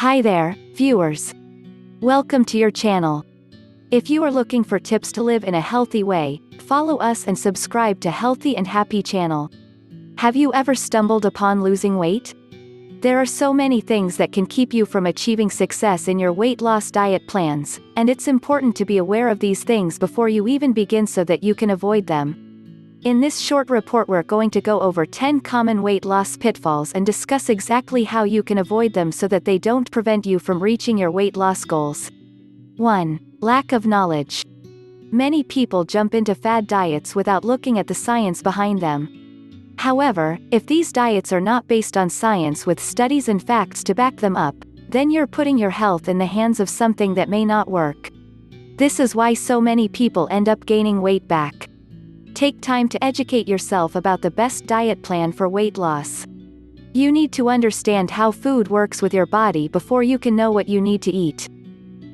Hi there, viewers. Welcome to your channel. If you are looking for tips to live in a healthy way, follow us and subscribe to Healthy and Happy channel. Have you ever stumbled upon losing weight? There are so many things that can keep you from achieving success in your weight loss diet plans, and it's important to be aware of these things before you even begin so that you can avoid them. In this short report we're going to go over 10 common weight loss pitfalls and discuss exactly how you can avoid them so that they don't prevent you from reaching your weight loss goals. 1. Lack of knowledge. Many people jump into fad diets without looking at the science behind them. However, if these diets are not based on science with studies and facts to back them up, then you're putting your health in the hands of something that may not work. This is why so many people end up gaining weight back. Take time to educate yourself about the best diet plan for weight loss. You need to understand how food works with your body before you can know what you need to eat.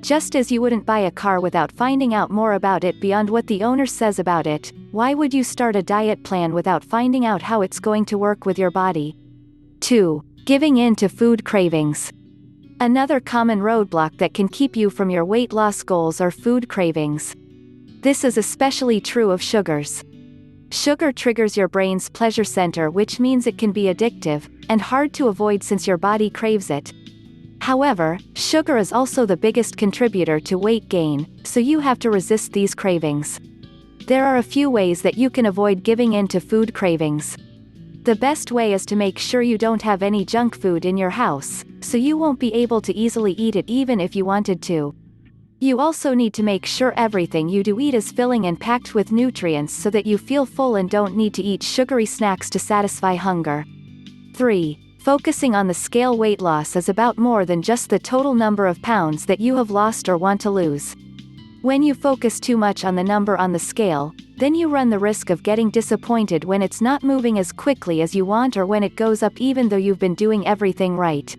Just as you wouldn't buy a car without finding out more about it beyond what the owner says about it, why would you start a diet plan without finding out how it's going to work with your body? 2. Giving in to food cravings. Another common roadblock that can keep you from your weight loss goals are food cravings. This is especially true of sugars. Sugar triggers your brain's pleasure center, which means it can be addictive, and hard to avoid since your body craves it. However, sugar is also the biggest contributor to weight gain, so you have to resist these cravings. There are a few ways that you can avoid giving in to food cravings. The best way is to make sure you don't have any junk food in your house, so you won't be able to easily eat it even if you wanted to. You also need to make sure everything you do eat is filling and packed with nutrients so that you feel full and don't need to eat sugary snacks to satisfy hunger. 3. Focusing on the scale. Weight loss is about more than just the total number of pounds that you have lost or want to lose. When you focus too much on the number on the scale, then you run the risk of getting disappointed when it's not moving as quickly as you want or when it goes up even though you've been doing everything right.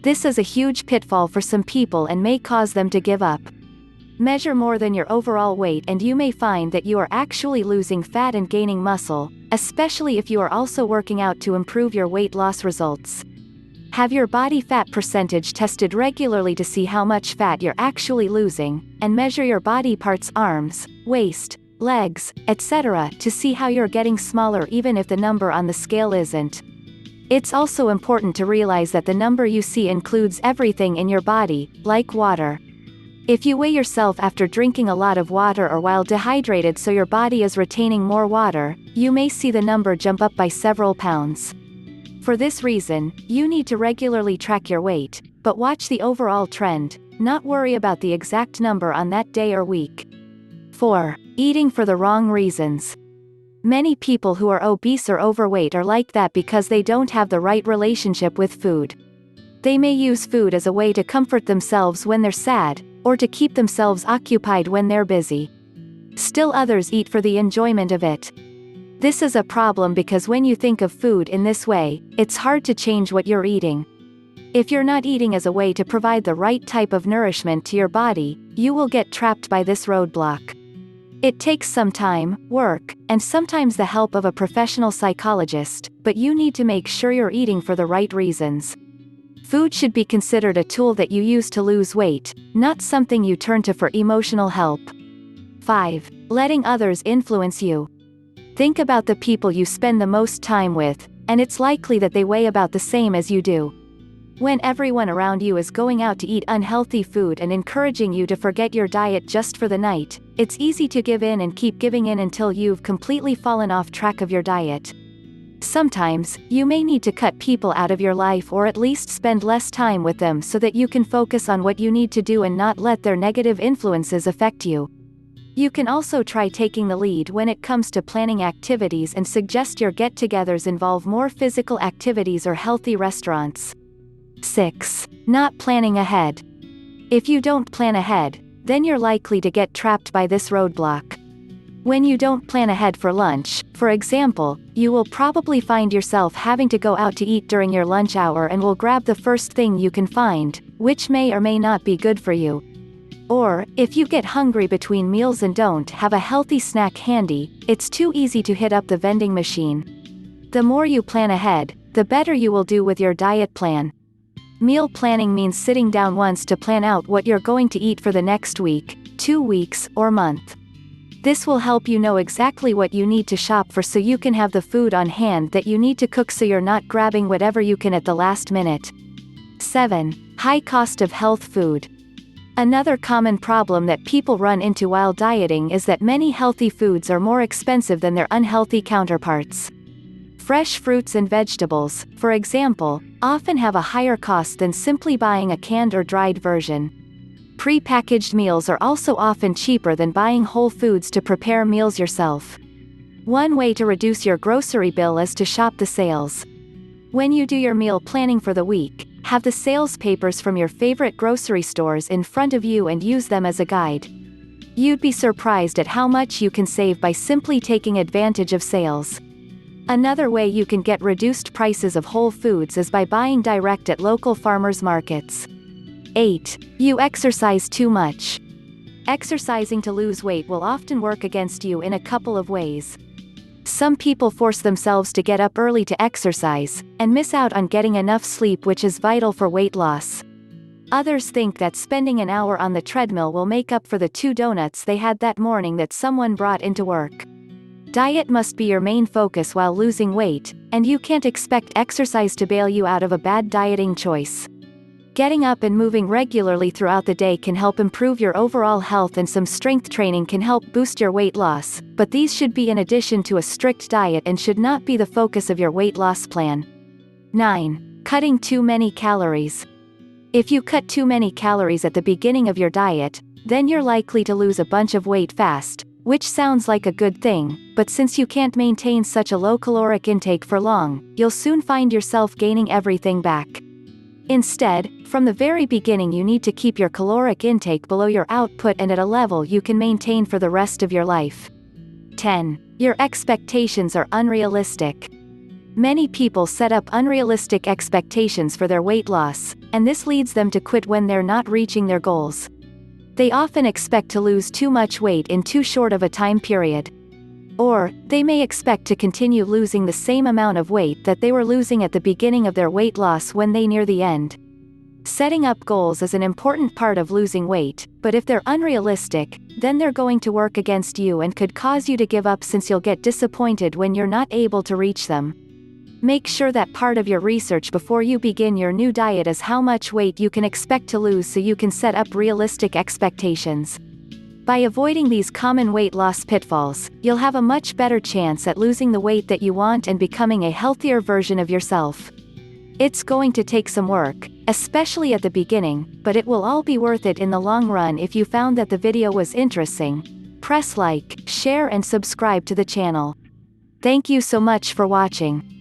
This is a huge pitfall for some people and may cause them to give up. Measure more than your overall weight and you may find that you are actually losing fat and gaining muscle, especially if you are also working out to improve your weight loss results. Have your body fat percentage tested regularly to see how much fat you're actually losing, and measure your body parts, arms, waist, legs, etc. to see how you're getting smaller even if the number on the scale isn't. It's also important to realize that the number you see includes everything in your body, like water. If you weigh yourself after drinking a lot of water or while dehydrated so your body is retaining more water, you may see the number jump up by several pounds. For this reason, you need to regularly track your weight, but watch the overall trend, not worry about the exact number on that day or week. 4. Eating for the wrong reasons. Many people who are obese or overweight are like that because they don't have the right relationship with food. They may use food as a way to comfort themselves when they're sad, or to keep themselves occupied when they're busy. Still others eat for the enjoyment of it. This is a problem because when you think of food in this way, it's hard to change what you're eating. If you're not eating as a way to provide the right type of nourishment to your body, you will get trapped by this roadblock. It takes some time, work, and sometimes the help of a professional psychologist, but you need to make sure you're eating for the right reasons. Food should be considered a tool that you use to lose weight, not something you turn to for emotional help. 5. Letting others influence you. Think about the people you spend the most time with, and it's likely that they weigh about the same as you do. When everyone around you is going out to eat unhealthy food and encouraging you to forget your diet just for the night, it's easy to give in and keep giving in until you've completely fallen off track of your diet. Sometimes, you may need to cut people out of your life or at least spend less time with them so that you can focus on what you need to do and not let their negative influences affect you. You can also try taking the lead when it comes to planning activities and suggest your get-togethers involve more physical activities or healthy restaurants. 6. Not planning ahead. If you don't plan ahead, then you're likely to get trapped by this roadblock. When you don't plan ahead for lunch, for example, you will probably find yourself having to go out to eat during your lunch hour and will grab the first thing you can find, which may or may not be good for you. Or, if you get hungry between meals and don't have a healthy snack handy, it's too easy to hit up the vending machine. The more you plan ahead, the better you will do with your diet plan. Meal planning means sitting down once to plan out what you're going to eat for the next week, 2 weeks, or month. This will help you know exactly what you need to shop for so you can have the food on hand that you need to cook so you're not grabbing whatever you can at the last minute. 7. High cost of health food. Another common problem that people run into while dieting is that many healthy foods are more expensive than their unhealthy counterparts. Fresh fruits and vegetables, for example, often have a higher cost than simply buying a canned or dried version. Pre-packaged meals are also often cheaper than buying whole foods to prepare meals yourself. One way to reduce your grocery bill is to shop the sales. When you do your meal planning for the week, have the sales papers from your favorite grocery stores in front of you and use them as a guide. You'd be surprised at how much you can save by simply taking advantage of sales. Another way you can get reduced prices of whole foods is by buying direct at local farmers markets. 8. You exercise too much. Exercising to lose weight will often work against you in a couple of ways. Some people force themselves to get up early to exercise, and miss out on getting enough sleep, which is vital for weight loss. Others think that spending an hour on the treadmill will make up for the 2 donuts they had that morning that someone brought into work. Diet must be your main focus while losing weight, and you can't expect exercise to bail you out of a bad dieting choice. Getting up and moving regularly throughout the day can help improve your overall health, and some strength training can help boost your weight loss, but these should be in addition to a strict diet and should not be the focus of your weight loss plan. 9. Cutting too many calories. If you cut too many calories at the beginning of your diet, then you're likely to lose a bunch of weight fast, which sounds like a good thing, but since you can't maintain such a low caloric intake for long, you'll soon find yourself gaining everything back. Instead, from the very beginning you need to keep your caloric intake below your output and at a level you can maintain for the rest of your life. 10. Your expectations are unrealistic. Many people set up unrealistic expectations for their weight loss, and this leads them to quit when they're not reaching their goals. They often expect to lose too much weight in too short of a time period. Or, they may expect to continue losing the same amount of weight that they were losing at the beginning of their weight loss when they near the end. Setting up goals is an important part of losing weight, but if they're unrealistic, then they're going to work against you and could cause you to give up, since you'll get disappointed when you're not able to reach them. Make sure that part of your research before you begin your new diet is how much weight you can expect to lose so you can set up realistic expectations. By avoiding these common weight loss pitfalls, you'll have a much better chance at losing the weight that you want and becoming a healthier version of yourself. It's going to take some work, especially at the beginning, but it will all be worth it in the long run. If you found that the video was interesting, press like, share and subscribe to the channel. Thank you so much for watching.